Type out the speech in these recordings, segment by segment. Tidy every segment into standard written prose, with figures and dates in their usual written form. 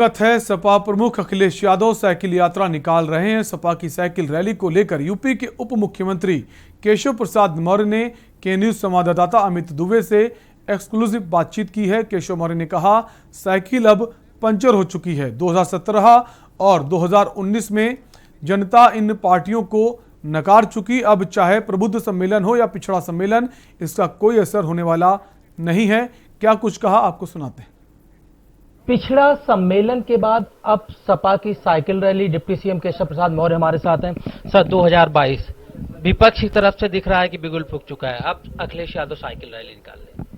है सपा प्रमुख अखिलेश यादव साइकिल यात्रा निकाल रहे हैं। सपा की साइकिल रैली को लेकर यूपी के उप मुख्यमंत्री केशव प्रसाद मौर्य ने के न्यूज संवाददाता अमित दुबे से एक्सक्लूसिव बातचीत की है। केशव मौर्य ने कहा, साइकिल अब पंचर हो चुकी है। 2017 और 2019 में जनता इन पार्टियों को नकार चुकी। अब चाहे प्रबुद्ध सम्मेलन हो या पिछड़ा सम्मेलन, इसका कोई असर होने वाला नहीं है। क्या कुछ कहा, आपको सुनाते हैं। पिछड़ा सम्मेलन के बाद अब सपा की cycle rally, deputy CM Keshav Prasad Maurya हमारे साथ हैं। सर, 2022 विपक्ष की तरफ से दिख रहा है कि बिगुल फूक चुका है। अब अखिलेश यादव साइकिल रैली निकाल रहे।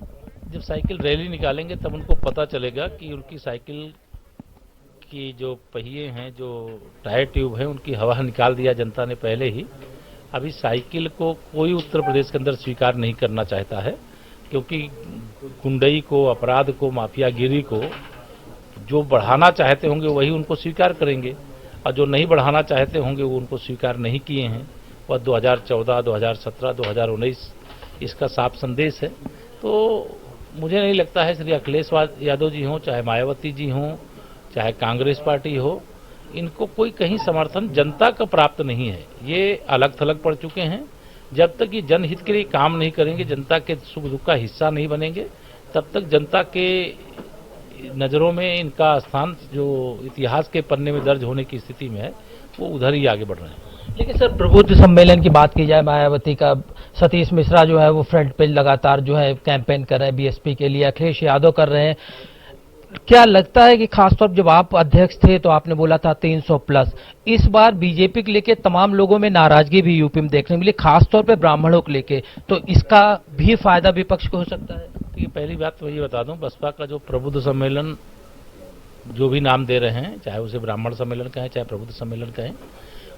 जब साइकिल रैली निकालेंगे तब उनको पता चलेगा कि उनकी साइकिल की जो पहिए हैं, जो टायर ट्यूब है, उनकी हवा निकाल दिया जनता ने पहले ही। अभी साइकिल को कोई उत्तर प्रदेश के अंदर स्वीकार नहीं करना चाहता है, क्योंकि गुंडई को, अपराध को, माफियागिरी को जो बढ़ाना चाहते होंगे वही उनको स्वीकार करेंगे, और जो नहीं बढ़ाना चाहते होंगे वो उनको स्वीकार नहीं किए हैं। वह 2014, 2017, 2019 इसका साफ संदेश है। तो मुझे नहीं लगता है श्री अखिलेश यादव जी हों, चाहे मायावती जी हों, चाहे कांग्रेस पार्टी हो, इनको कोई कहीं समर्थन जनता का प्राप्त नहीं है। ये अलग थलग पड़ चुके हैं। जब तक ये जनहित के लिए काम नहीं करेंगे, जनता के सुख दुख का हिस्सा नहीं बनेंगे, तब तक जनता के नज़रों में इनका स्थान जो इतिहास के पन्ने में दर्ज होने की स्थिति में है, वो उधर ही आगे बढ़ रहे हैं। लेकिन सर, प्रबुद्ध सम्मेलन की बात की जाए, मायावती का सतीश मिश्रा जो है वो फ्रंट पे लगातार जो है कैंपेन कर रहे हैं बीएसपी के लिए, अखिलेश यादव कर रहे हैं। क्या लगता है कि खासतौर पर जब आप अध्यक्ष थे तो आपने बोला था 300 प्लस, इस बार बीजेपी के लेके तमाम लोगों में नाराजगी भी यूपी में देखने मिली, खासतौर पे ब्राह्मणों को लेके, तो इसका भी फायदा विपक्ष को हो सकता है? ये पहली बात तो ये बता दूं, बसपा का जो प्रबुद्ध सम्मेलन जो भी नाम दे रहे हैं, चाहे उसे ब्राह्मण सम्मेलन कहें चाहे प्रबुद्ध सम्मेलन कहें,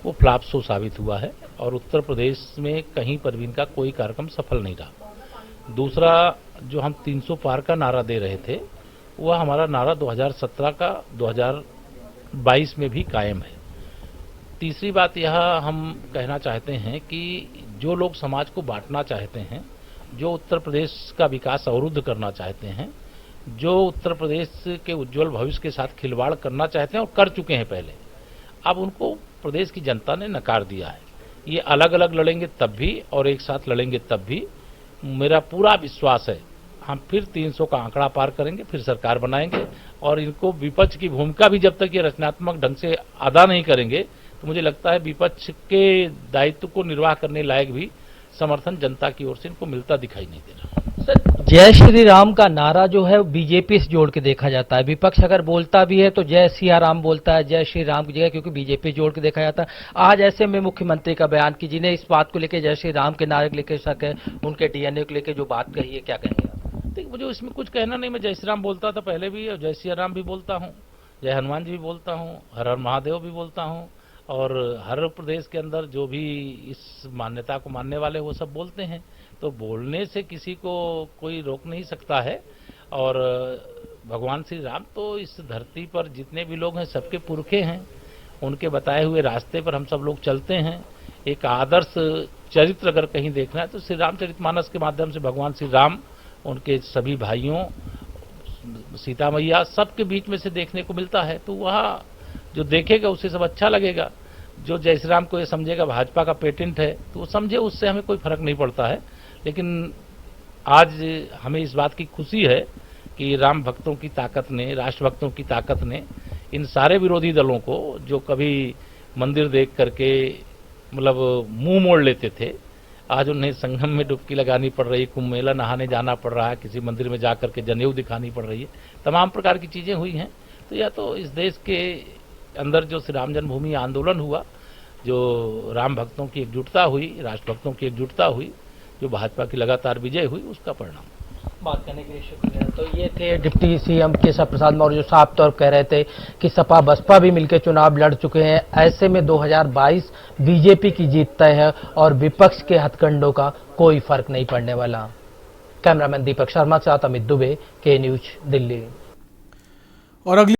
वो फ्लॉप शो साबित हुआ है और उत्तर प्रदेश में कहीं पर भी इनका कोई कार्यक्रम सफल नहीं रहा। दूसरा, जो हम 300 पार का नारा दे रहे थे, वह हमारा नारा 2017 का 2022 में भी कायम है। तीसरी बात यह हम कहना चाहते हैं कि जो लोग समाज को बांटना चाहते हैं, जो उत्तर प्रदेश का विकास अवरुद्ध करना चाहते हैं, जो उत्तर प्रदेश के उज्जवल भविष्य के साथ खिलवाड़ करना चाहते हैं और कर चुके हैं पहले, अब उनको प्रदेश की जनता ने नकार दिया है। ये अलग अलग लड़ेंगे तब भी और एक साथ लड़ेंगे तब भी। मेरा पूरा विश्वास है हम फिर 300 का आंकड़ा पार करेंगे, फिर सरकार बनाएंगे, और इनको विपक्ष की भूमिका भी जब तक ये रचनात्मक ढंग से अदा नहीं करेंगे, तो मुझे लगता है विपक्ष के दायित्व को निर्वाह करने लायक भी समर्थन जनता की ओर से इनको मिलता दिखाई नहीं दे रहा। सर, जय श्री राम का नारा जो है बीजेपी से जोड़ के देखा जाता है। विपक्ष अगर बोलता भी है तो जय सिया राम बोलता है, जय श्री राम की जगह, क्योंकि बीजेपी जोड़ के देखा जाता है। आज ऐसे में मुख्यमंत्री का बयान कि जिन्हें इस बात को लेकर जय श्री राम के नारे को लेकर शक है, उनके डीएनए को लेकर जो बात कही है, क्या कहेंगे? देखिए, मुझे इसमें कुछ कहना नहीं। मैं जय श्री राम बोलता था पहले भी, और जय सिया राम भी बोलता हूँ, जय हनुमान जी भी बोलता हूँ, हर हर महादेव भी बोलता हूँ, और हर प्रदेश के अंदर जो भी इस मान्यता को मानने वाले वो सब बोलते हैं। तो बोलने से किसी को कोई रोक नहीं सकता है। और भगवान श्री राम तो इस धरती पर जितने भी लोग हैं सबके पुरखे हैं, उनके बताए हुए रास्ते पर हम सब लोग चलते हैं। एक आदर्श चरित्र अगर कहीं देखना है तो श्री रामचरितमानस के माध्यम से भगवान श्री राम, उनके सभी भाइयों, सीता मैया, सबके बीच में से देखने को मिलता है। तो वह जो देखेगा उसे सब अच्छा लगेगा। जो जय श्री राम को ये समझेगा भाजपा का पेटेंट है तो वो समझे, उससे हमें कोई फर्क नहीं पड़ता है। लेकिन आज हमें इस बात की खुशी है कि राम भक्तों की ताकत ने, राष्ट्र भक्तों की ताकत ने इन सारे विरोधी दलों को, जो कभी मंदिर देख करके मतलब मुंह मोड़ लेते थे, आज उन्हें संगम में डुबकी लगानी पड़ रही, कुंभ मेला नहाने जाना पड़ रहा है, किसी मंदिर में जाकर के जनेऊ दिखानी पड़ रही है, तमाम प्रकार की चीजें हुई हैं। तो या तो इस देश के अंदर जो श्री राम जन्मभूमि आंदोलन हुआ, जो राम भक्तों की एकजुटता हुई, राष्ट्र भक्तों की एकजुटता हुई, जो भाजपा की लगातार विजय हुई, उसका परिणाम। बात करने के लिए शुक्रिया। तो ये थे डिप्टी सीएम केशव प्रसाद मौर्य, जो साफ तौर कह रहे थे कि सपा बसपा भी मिलकर चुनाव लड़ चुके हैं। ऐसे में 2022 बीजेपी की जीत तय है और विपक्ष के हथकंडों का कोई फर्क नहीं पड़ने वाला। कैमरामैन दीपक शर्मा के साथ अमित दुबे, के न्यूज, दिल्ली। और अगली